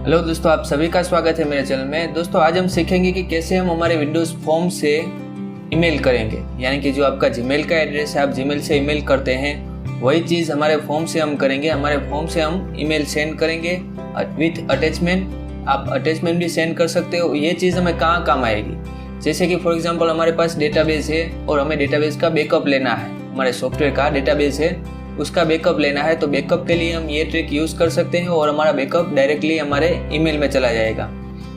Hello दोस्तों, आप सभी का स्वागत है मेरे चैनल में। दोस्तों आज हम सीखेंगे कि कैसे हम हमारे विंडोज़ फॉर्म से ईमेल करेंगे, यानी कि जो आपका जीमेल का एड्रेस है, आप जीमेल से ईमेल करते हैं, वही चीज़ हमारे फॉर्म से हम करेंगे। हमारे फॉर्म से हम ईमेल सेंड करेंगे विथ अटैचमेंट। आप अटैचमेंट भी सेंड कर सकते हो। ये चीज़ हमें कहाँ काम आएगी, जैसे कि फॉर एग्जांपल हमारे पास डेटाबेस है और हमें डेटाबेस का बैकअप लेना है। हमारे सॉफ्टवेयर का डेटाबेस है, उसका बैकअप लेना है, तो बैकअप के लिए हम ये ट्रिक यूज़ कर सकते हैं और हमारा बैकअप डायरेक्टली हमारे ईमेल में चला जाएगा।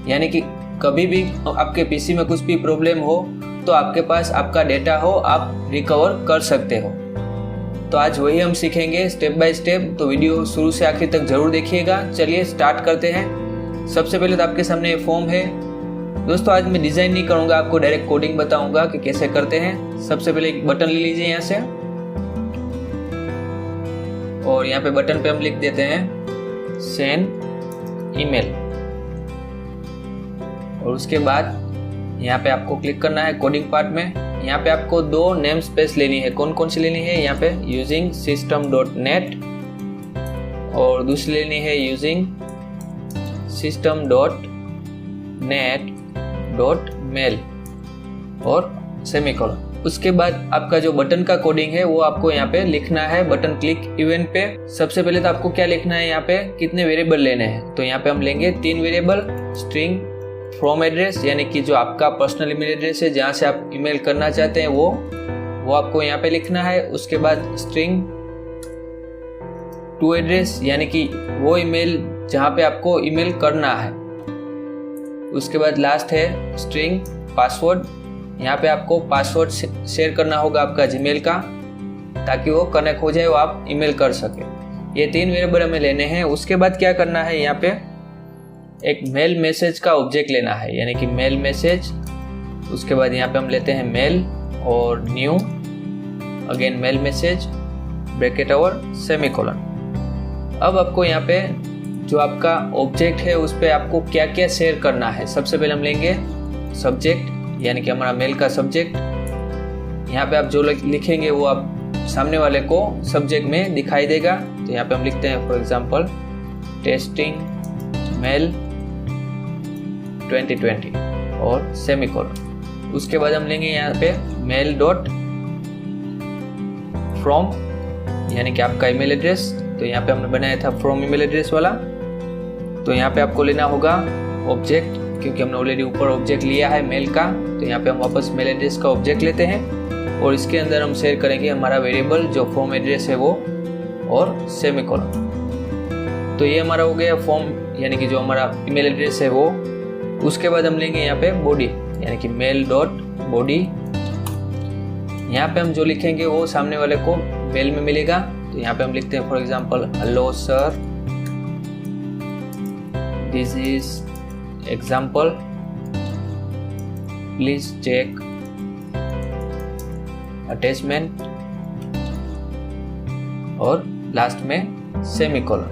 यानी कि कभी भी आपके पीसी में कुछ भी प्रॉब्लम हो तो आपके पास आपका डेटा हो, आप रिकवर कर सकते हो। तो आज वही हम सीखेंगे स्टेप बाय स्टेप, तो वीडियो शुरू से आखिर तक जरूर देखिएगा। चलिए स्टार्ट करते हैं। सबसे पहले तो आपके सामने ये फॉर्म है। दोस्तों आज मैं डिज़ाइन नहीं करूँगा, आपको डायरेक्ट कोडिंग बताऊँगा कि कैसे करते हैं। सबसे पहले एक बटन ले लीजिए यहाँ से, और यहाँ पे बटन पे हम लिख देते हैं सेंड ईमेल, और उसके बाद यहाँ पे आपको क्लिक करना है कोडिंग पार्ट में। यहाँ पे आपको दो नेम स्पेस लेनी है। कौन कौन सी लेनी है? यहाँ पे यूजिंग system.net और दूसरी लेनी है यूजिंग system.net.mail और सेमीकोलन। उसके बाद आपका जो बटन का कोडिंग है वो आपको यहाँ पे लिखना है बटन क्लिक इवेंट पे। सबसे पहले तो आपको क्या लिखना है, यहाँ पे कितने वेरिएबल लेने हैं। तो यहाँ पे हम लेंगे 3 वेरिएबल। स्ट्रिंग फ्रॉम एड्रेस, यानी कि जो आपका पर्सनल ईमेल एड्रेस है, जहाँ से आप ईमेल करना चाहते हैं वो आपको यहाँ पे लिखना है। उसके बाद स्ट्रिंग टू एड्रेस, यानी कि वो ईमेल जहाँ पे आपको ईमेल करना है। उसके बाद लास्ट है स्ट्रिंग पासवर्ड। यहाँ पे आपको पासवर्ड शेयर करना होगा आपका जीमेल का, ताकि वो कनेक्ट हो जाए, वो आप ईमेल कर सके। ये 3 वेरिएबल हमें लेने हैं। उसके बाद क्या करना है, यहाँ पे एक मेल मैसेज का ऑब्जेक्ट लेना है, यानी कि मेल मैसेज। उसके बाद यहाँ पे हम लेते हैं मेल और new, again mail message, bracket और सेमीकोलन। अब आपको यहाँ पे जो आपका ऑब्जेक्ट है उस पर आपको क्या क्या शेयर करना है। सबसे पहले हम लेंगे सब्जेक्ट, यानी कि हमारा मेल का सब्जेक्ट। यहाँ पे आप जो लिखेंगे वो आप सामने वाले को सब्जेक्ट में दिखाई देगा। तो यहाँ पे हम लिखते हैं फॉर एग्जांपल टेस्टिंग मेल 2020 और सेमीकोलन। उसके बाद हम लेंगे यहाँ पे मेल डॉट फ्रॉम, यानी कि आपका ईमेल एड्रेस। तो यहाँ पे हमने बनाया था फ्रॉम ईमेल एड्रेस वाला। तो यहाँ पे आपको लेना होगा ऑब्जेक्ट, क्योंकि हमने ऑलरेडी ऊपर ऑब्जेक्ट लिया है मेल का। तो यहाँ पे हम वापस मेल एड्रेस का ऑब्जेक्ट लेते हैं और इसके अंदर हम शेयर करेंगे हमारा वेरिएबल जो फॉर्म एड्रेस है वो, और सेमीकोलन। तो ये हमारा हो गया फॉर्म, यानी कि जो हमारा ईमेल एड्रेस है वो। उसके बाद हम लेंगे यहाँ पे बॉडी, यानी कि मेल डॉट बॉडी। यहाँ पे हम जो लिखेंगे वो सामने वाले को मेल में मिलेगा। तो यहाँ पे हम लिखते हैं for example hello sir, this is example, please check attachment, और लास्ट में सेमीकोलन।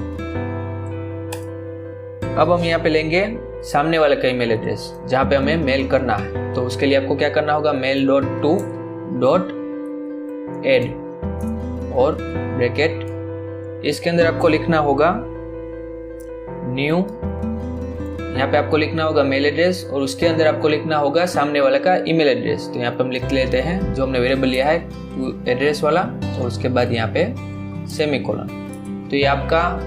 अब हम यहाँ पे लेंगे सामने वाले का ईमेल एड्रेस जहाँ पे हमें मेल करना है। तो उसके लिए आपको क्या करना होगा, mail dot to dot add और ब्रैकेट, इसके अंदर आपको लिखना होगा न्यू। यहाँ पे आपको लिखना होगा मेल एड्रेस और उसके अंदर आपको लिखना होगा सामने वाले का ईमेल एड्रेस। तो यहाँ पे हम लिख लेते हैं जो हमने वेरिएबल लिया है एड्रेस वाला, और उसके बाद यहाँ पे सेमीकोलन। तो ये आपका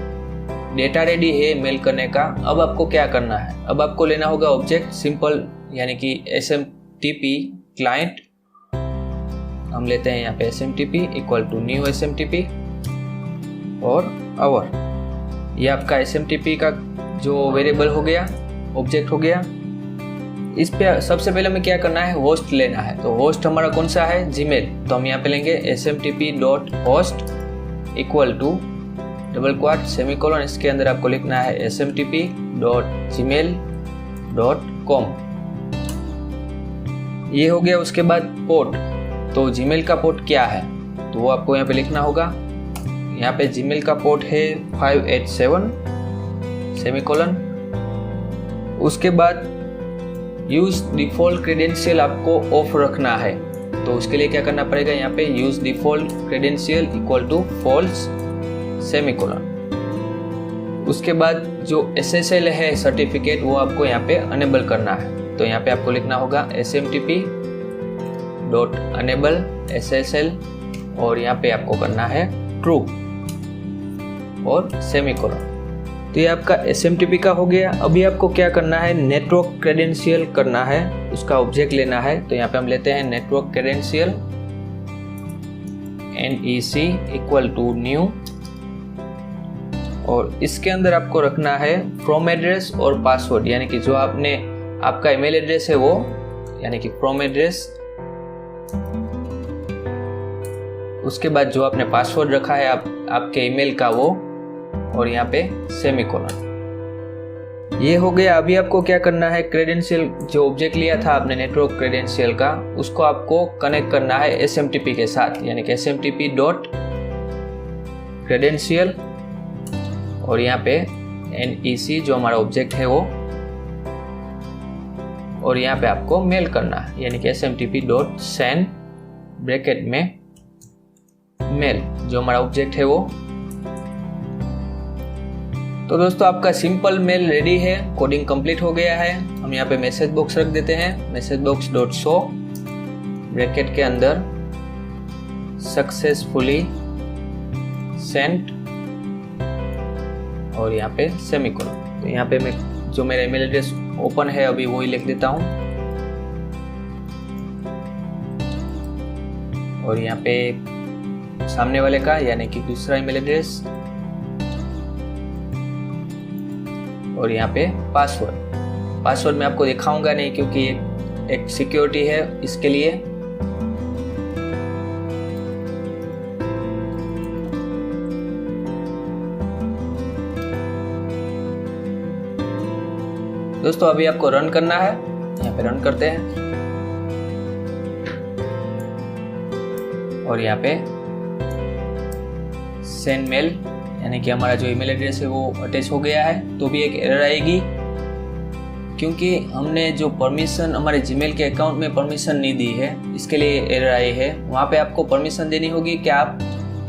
डेटा रेडी है मेल करने का। अब आपको क्या करना है, अब आपको लेना होगा ऑब्जेक्ट सिंपल, यानी कि SMTP क्लाइंट। हम लेते हैं यहाँ पे SMTP equal to new SMTP और आवर। ये आपका SMTP का जो वेरिएबल हो गया, ऑब्जेक्ट हो गया। इस पे सबसे पहले हमें क्या करना है, होस्ट लेना है। तो होस्ट हमारा कौन सा है, जीमेल। तो हम यहाँ पे लेंगे smtp.host equal to double quote semicolon, इसके अंदर आपको लिखना है smtp.gmail.com। ये हो गया। उसके बाद पोर्ट, तो जीमेल का पोर्ट क्या है तो वो आपको यहाँ पे लिखना होगा। यहाँ पे जीमेल का पोर्ट है 587 सेमीकोलन। उसके बाद यूज डिफॉल्ट क्रेडेंशियल आपको ऑफ रखना है। तो उसके लिए क्या करना पड़ेगा, यहाँ पे use default credential equal to false semicolon. उसके बाद जो SSL है सर्टिफिकेट वो आपको यहाँ पे अनेबल करना है। तो यहाँ पे आपको लिखना होगा smtp.enable SSL और यहाँ पे आपको करना है ट्रू और सेमीकोलन। तो ये आपका SMTP का हो गया। अभी आपको क्या करना है, नेटवर्क क्रेडेंशियल करना है, उसका ऑब्जेक्ट लेना है। तो यहाँ पे हम लेते हैं network credential NEC equal to new और इसके अंदर आपको रखना है फ्रॉम एड्रेस और पासवर्ड, यानी कि जो आपका ईमेल एड्रेस है वो, यानी कि फ्रॉम एड्रेस, उसके बाद जो आपने पासवर्ड रखा है आपके ईमेल का वो, और यहाँ पे सेमीकोलन। ये हो गया। अभी आपको क्या करना है, क्रेडेंशियल जो ऑब्जेक्ट लिया था आपने नेटवर्क क्रेडेंशियल का, उसको आपको कनेक्ट करना है SMTP के साथ, यानी कि smtp.credential और यहाँ पे NEC जो हमारा ऑब्जेक्ट है वो, और यहाँ पे आपको मेल करना है, यानी कि smtp.send ब्रैकेट में मेल जो हमारा ऑब्जेक्ट है वो। तो दोस्तों आपका सिंपल मेल रेडी है, कोडिंग कंप्लीट हो गया है। हम यहाँ पे मैसेज बॉक्स रख देते हैं, message box dot show bracket के अंदर सक्सेसफुली सेंट और यहाँ पे सेमीकोलन। तो यहाँ पे मैं जो मेरा ईमेल एड्रेस ओपन है अभी वही लिख देता हूँ और यहाँ पे सामने वाले का यानी कि दूसरा ईमेल एड्रेस और यहाँ पे पासवर्ड मैं आपको दिखाऊंगा नहीं क्योंकि एक सिक्योरिटी है इसके लिए। दोस्तों अभी आपको रन करना है, यहाँ पे रन करते हैं और यहाँ पे सेंड मेल यानी कि हमारा जो ईमेल एड्रेस है वो अटैच हो गया है। तो भी एक एरर आएगी क्योंकि हमने जो परमिशन हमारे जीमेल के अकाउंट में परमिशन नहीं दी है, इसके लिए एरर आई है। वहाँ पे आपको परमिशन देनी होगी कि आप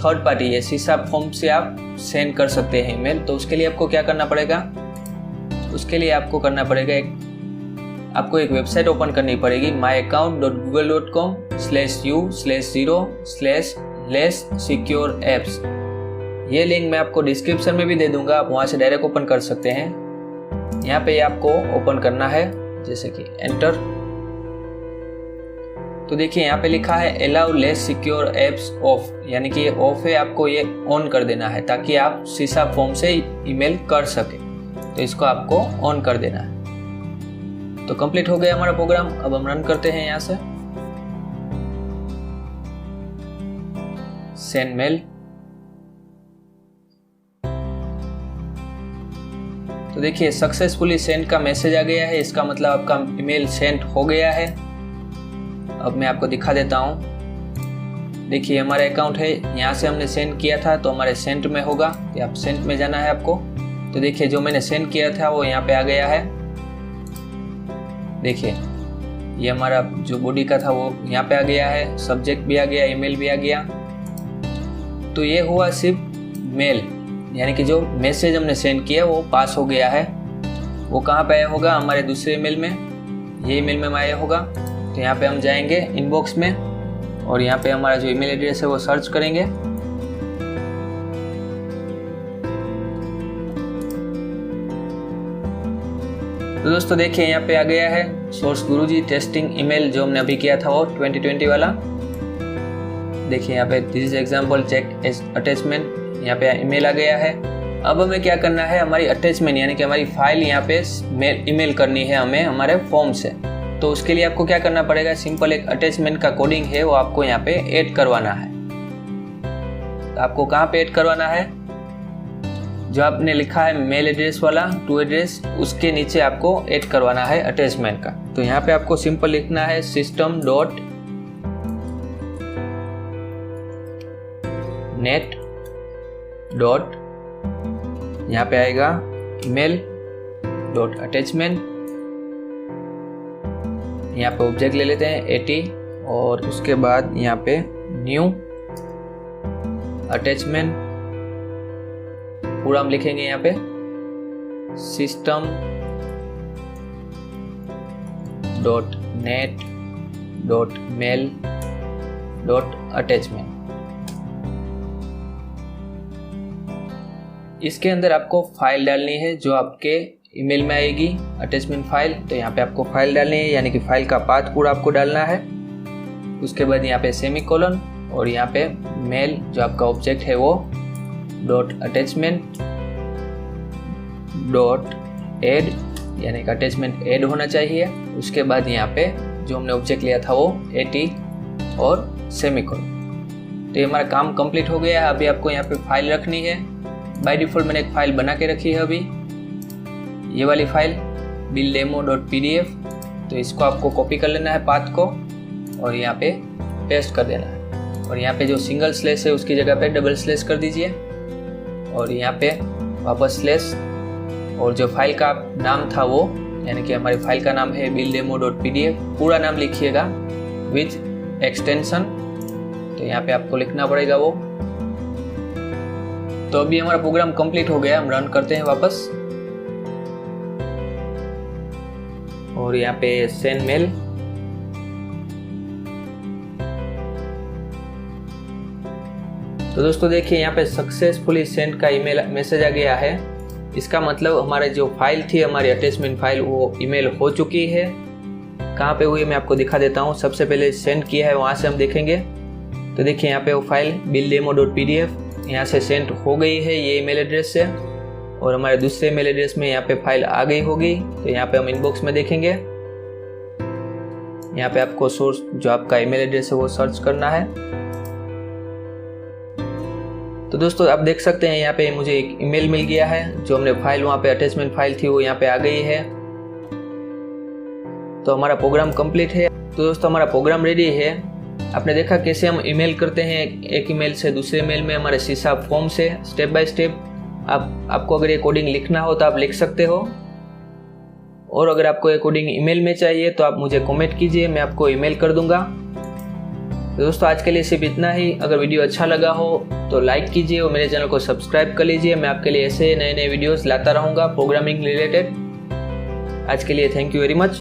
थर्ड पार्टी या सीसाप फॉर्म से आप सेंड कर सकते हैं ईमेल। तो उसके लिए आपको क्या करना पड़ेगा, उसके लिए आपको करना पड़ेगा आपको एक वेबसाइट ओपन करनी पड़ेगी myaccount.google.com/u/0/less-secure-apps। ये लिंक मैं आपको डिस्क्रिप्शन में भी दे दूंगा, आप वहाँ से डायरेक्ट ओपन कर सकते हैं। यहाँ पे आपको ओपन करना है, जैसे कि एंटर। तो देखिए यहाँ पे लिखा है allow less secure apps of, यानी कि ये ऑफ है, आपको ये ऑन कर देना है ताकि आप सीसा फॉर्म से ईमेल कर सके। तो इसको आपको ऑन कर देना है। तो कंप्लीट हो गया हमारा प्रोग्राम। अब हम रन करते हैं यहाँ से सेंड मेल। तो देखिए सक्सेसफुली सेंड का मैसेज आ गया है, इसका मतलब आपका ईमेल सेंड हो गया है। अब मैं आपको दिखा देता हूँ। देखिए हमारा अकाउंट है, यहाँ से हमने सेंड किया था तो हमारे सेंट में होगा, कि आप सेंट में जाना है आपको। तो देखिए जो मैंने सेंड किया था वो यहाँ पे आ गया है। देखिए ये हमारा जो बॉडी का था वो यहाँ पे आ गया है, सब्जेक्ट भी आ गया, ईमेल भी आ गया। तो ये हुआ सिर्फ मेल, यानी कि जो मैसेज हमने सेंड किया वो पास हो गया है। वो कहाँ पे आया होगा, हमारे दूसरे ईमेल में, ये ईमेल में आया होगा। तो यहाँ पे हम जाएंगे इनबॉक्स में और यहाँ पे हमारा जो ईमेल एड्रेस है वो सर्च करेंगे। तो दोस्तों देखिए यहाँ पे आ गया है सोर्स गुरुजी टेस्टिंग ईमेल, जो हमने अभी किया था वो 2020 वाला। देखिए यहाँ पे this is example check as attachment, यहाँ पे ईमेल आ गया है। अब हमें क्या करना है, हमारी अटैचमेंट यानी कि हमारी फाइल यहाँ पे ईमेल करनी है हमें हमारे फॉर्म से। तो उसके लिए आपको क्या करना पड़ेगा, सिंपल एक अटैचमेंट का कोडिंग है वो आपको यहाँ पे ऐड करवाना है। तो आपको कहाँ पे ऐड करवाना है, जो आपने लिखा है मेल एड्रेस वाला टू एड्रेस, उसके नीचे आपको ऐड करवाना है अटैचमेंट का। तो यहाँ पे आपको सिंपल लिखना है system.net डॉट, यहाँ पे आएगा ईमेल डॉट अटैचमेंट। यहाँ पे ऑब्जेक्ट ले लेते हैं 80 और उसके बाद यहाँ पे न्यू अटैचमेंट पूरा हम लिखेंगे यहाँ पे। system dot net dot mail dot attachment. इसके अंदर आपको फाइल डालनी है जो आपके ईमेल में आएगी, अटैचमेंट फाइल। तो यहाँ पे आपको फाइल डालनी है, यानी कि फाइल का पाथ पूरा आपको डालना है। उसके बाद यहाँ पे सेमीकोलन और यहाँ पे मेल जो आपका ऑब्जेक्ट है वो डॉट अटैचमेंट डॉट एड, यानी कि अटैचमेंट ऐड होना चाहिए। उसके बाद यहाँ पे जो हमने ऑब्जेक्ट लिया था वो 80 और सेमीकोलन। तो ये हमारा काम कंप्लीट हो गया है। अभी आपको यहाँ पे फाइल रखनी है। बाय डिफ़ॉल्ट मैंने एक फाइल बना के रखी है अभी, ये वाली फाइल builddemo.pdf। तो इसको आपको कॉपी कर लेना है पाथ को और यहाँ पे पेस्ट कर देना है। और यहाँ पे जो सिंगल स्लैश है उसकी जगह पे डबल स्लैश कर दीजिए और यहाँ पे वापस स्लैश, और जो फाइल का नाम था वो, यानी कि हमारी फाइल का नाम है builddemo.pdf, पूरा नाम लिखिएगा विथ एक्सटेंशन। तो यहाँ पे आपको लिखना पड़ेगा वो। तो अभी हमारा प्रोग्राम कंप्लीट हो गया, हम रन करते हैं वापस और यहाँ पे सेंड मेल। तो दोस्तों देखिए यहाँ पे सक्सेसफुली सेंड का ईमेल मैसेज आ गया है। इसका मतलब हमारे जो फाइल थी, हमारी अटैचमेंट फाइल, वो ईमेल हो चुकी है। कहाँ पे हुई मैं आपको दिखा देता हूँ। सबसे पहले सेंड किया है वहाँ से हम देखेंगे। तो देखिए यहाँ पे वो फाइल builddemo.pdf यहाँ से सेंड हो गई है ये ईमेल एड्रेस से, और हमारे दूसरे ईमेल एड्रेस में यहाँ पे फाइल आ गई होगी। तो यहाँ पे हम इनबॉक्स में देखेंगे। यहाँ पे आपको सोर्स जो आपका ईमेल एड्रेस है वो सर्च करना है। तो दोस्तों आप देख सकते हैं यहाँ पे मुझे एक ईमेल मिल गया है। जो हमने फाइल वहाँ पे अटैचमेंट फाइल थी वो यहाँ पे आ गई है। तो हमारा प्रोग्राम कंप्लीट है। तो दोस्तों हमारा प्रोग्राम रेडी है। आपने देखा कैसे हम ईमेल करते हैं एक ईमेल से दूसरे ईमेल में हमारे सीसा फॉर्म से, स्टेप बाय स्टेप। आपको अगर ये कोडिंग लिखना हो तो आप लिख सकते हो, और अगर आपको ये कोडिंग ईमेल में चाहिए तो आप मुझे कमेंट कीजिए, मैं आपको ईमेल कर दूंगा। तो दोस्तों आज के लिए सिर्फ इतना ही। अगर वीडियो अच्छा लगा हो तो लाइक कीजिए और मेरे चैनल को सब्सक्राइब कर लीजिए। मैं आपके लिए ऐसे नए नए वीडियोस लाता रहूँगा प्रोग्रामिंग रिलेटेड। आज के लिए थैंक यू वेरी मच।